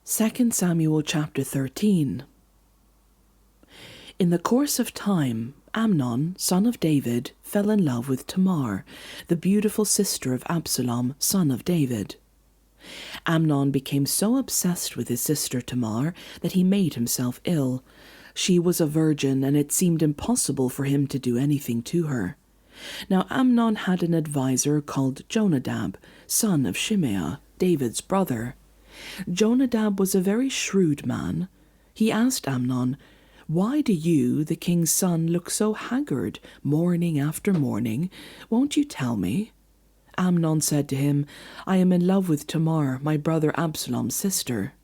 2 Samuel chapter 13. In the course of time, Amnon, son of David, fell in love with Tamar, the beautiful sister of Absalom, son of David. Amnon became so obsessed with his sister Tamar that he made himself ill. She was a virgin, and it seemed impossible for him to do anything to her. Now Amnon had an adviser called Jonadab, son of Shimeah, David's brother. Jonadab was a very shrewd man. He asked Amnon, "Why do you, the king's son, look so haggard morning after morning? Won't you tell me?" Amnon said to him, "I am in love with Tamar, my brother Absalom's sister."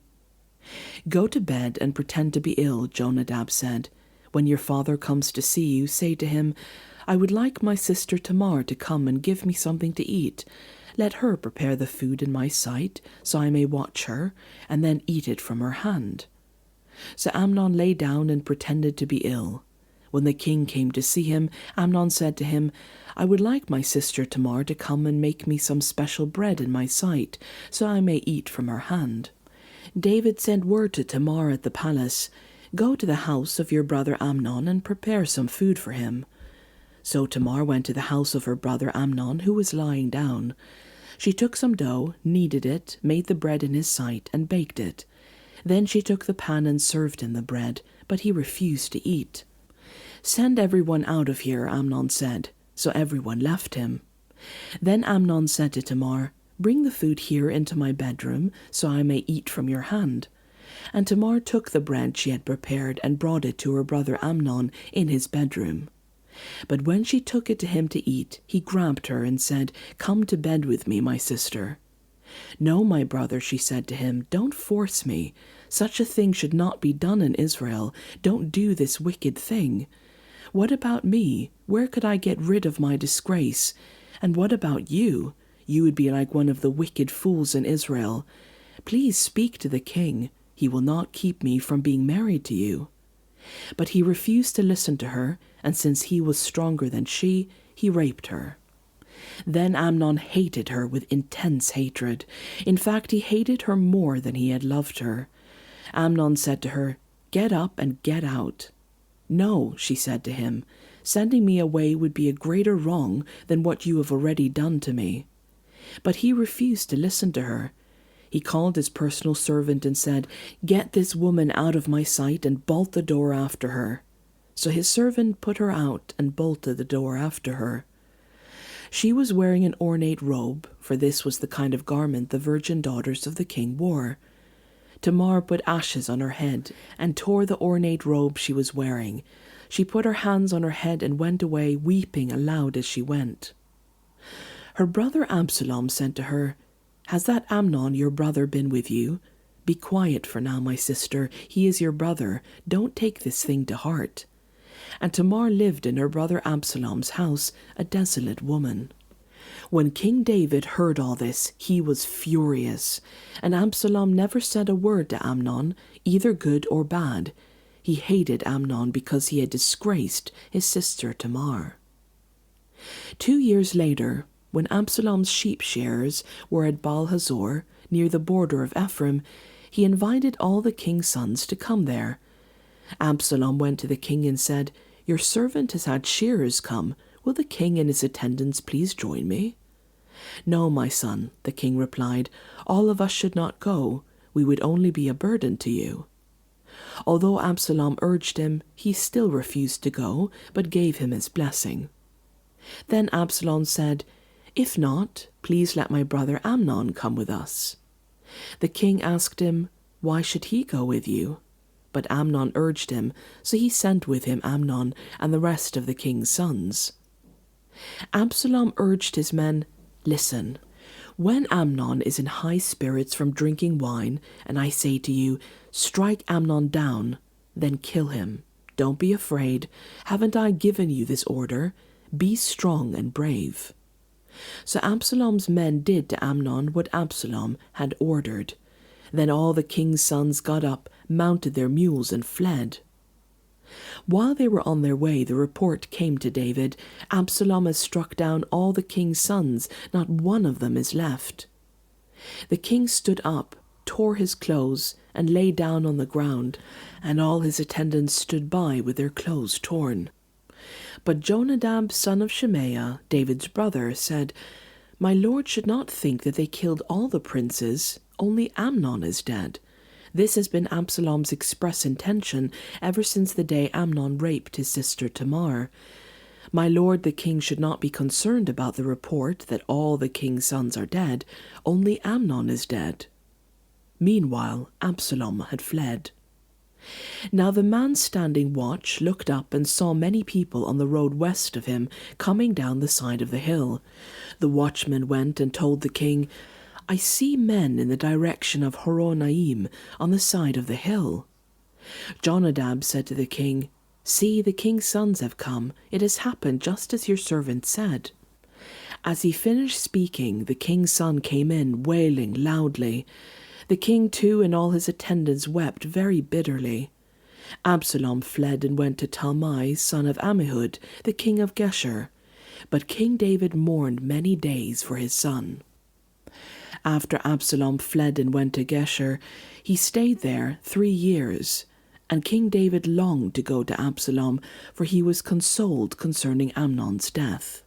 "Go to bed and pretend to be ill," Jonadab said. "When your father comes to see you, say to him, 'I would like my sister Tamar to come and give me something to eat. Let her prepare the food in my sight, so I may watch her, and then eat it from her hand.'" So Amnon lay down and pretended to be ill. When the king came to see him, Amnon said to him, "I would like my sister Tamar to come and make me some special bread in my sight, so I may eat from her hand." David sent word to Tamar at the palace, "Go to the house of your brother Amnon and prepare some food for him." So Tamar went to the house of her brother Amnon, who was lying down. She took some dough, kneaded it, made the bread in his sight, and baked it. Then she took the pan and served him the bread, but he refused to eat. "Send everyone out of here," Amnon said. So everyone left him. Then Amnon said to Tamar, "Bring the food here into my bedroom, so I may eat from your hand." And Tamar took the bread she had prepared and brought it to her brother Amnon in his bedroom. But when she took it to him to eat, he grabbed her and said, "Come to bed with me, my sister." "No, my brother," she said to him, "don't force me. Such a thing should not be done in Israel. Don't do this wicked thing. What about me? Where could I get rid of my disgrace? And what about you? You would be like one of the wicked fools in Israel. Please speak to the king. He will not keep me from being married to you." But he refused to listen to her, and since he was stronger than she, he raped her. Then Amnon hated her with intense hatred. In fact, he hated her more than he had loved her. Amnon said to her, "Get up and get out." "No," she said to him, "sending me away would be a greater wrong than what you have already done to me." But he refused to listen to her. He called his personal servant and said, "Get this woman out of my sight and bolt the door after her." So his servant put her out and bolted the door after her. She was wearing an ornate robe, for this was the kind of garment the virgin daughters of the king wore. Tamar put ashes on her head and tore the ornate robe she was wearing. She put her hands on her head and went away, weeping aloud as she went. Her brother Absalom said to her, "Has that Amnon your brother been with you? Be quiet for now, my sister. He is your brother. Don't take this thing to heart." And Tamar lived in her brother Absalom's house, a desolate woman. When King David heard all this, he was furious, and Absalom never said a word to Amnon, either good or bad. He hated Amnon because he had disgraced his sister Tamar. 2 years later, when Absalom's sheep shearers were at Baal-hazor, near the border of Ephraim, he invited all the king's sons to come there. Absalom went to the king and said, "Your servant has had shearers come. Will the king and his attendants please join me?" "No, my son," the king replied. "All of us should not go. We would only be a burden to you." Although Absalom urged him, he still refused to go, but gave him his blessing. Then Absalom said, "If not, please let my brother Amnon come with us." The king asked him, "Why should he go with you?" But Amnon urged him, so he sent with him Amnon and the rest of the king's sons. Absalom urged his men, "Listen, when Amnon is in high spirits from drinking wine, and I say to you, 'Strike Amnon down,' then kill him. Don't be afraid. Haven't I given you this order? Be strong and brave." So Absalom's men did to Amnon what Absalom had ordered. Then all the king's sons got up, mounted their mules, and fled. While they were on their way, the report came to David, "Absalom has struck down all the king's sons, not one of them is left." The king stood up, tore his clothes, and lay down on the ground, and all his attendants stood by with their clothes torn. But Jonadab, son of Shemaiah, David's brother, said, "My lord should not think that they killed all the princes, only Amnon is dead. This has been Absalom's express intention ever since the day Amnon raped his sister Tamar. My lord the king should not be concerned about the report that all the king's sons are dead, only Amnon is dead." Meanwhile, Absalom had fled. Now the man standing watch looked up and saw many people on the road west of him coming down the side of the hill. The watchman went and told the king, "I see men in the direction of Horonaim on the side of the hill." Jonadab said to the king, "See, the king's sons have come. It has happened just as your servant said." As he finished speaking, the king's son came in, wailing loudly. The king too and all his attendants wept very bitterly. Absalom fled and went to Talmai, son of Ammihud, the king of Geshur. But King David mourned many days for his son. After Absalom fled and went to Geshur, he stayed there 3 years. And King David longed to go to Absalom, for he was consoled concerning Amnon's death.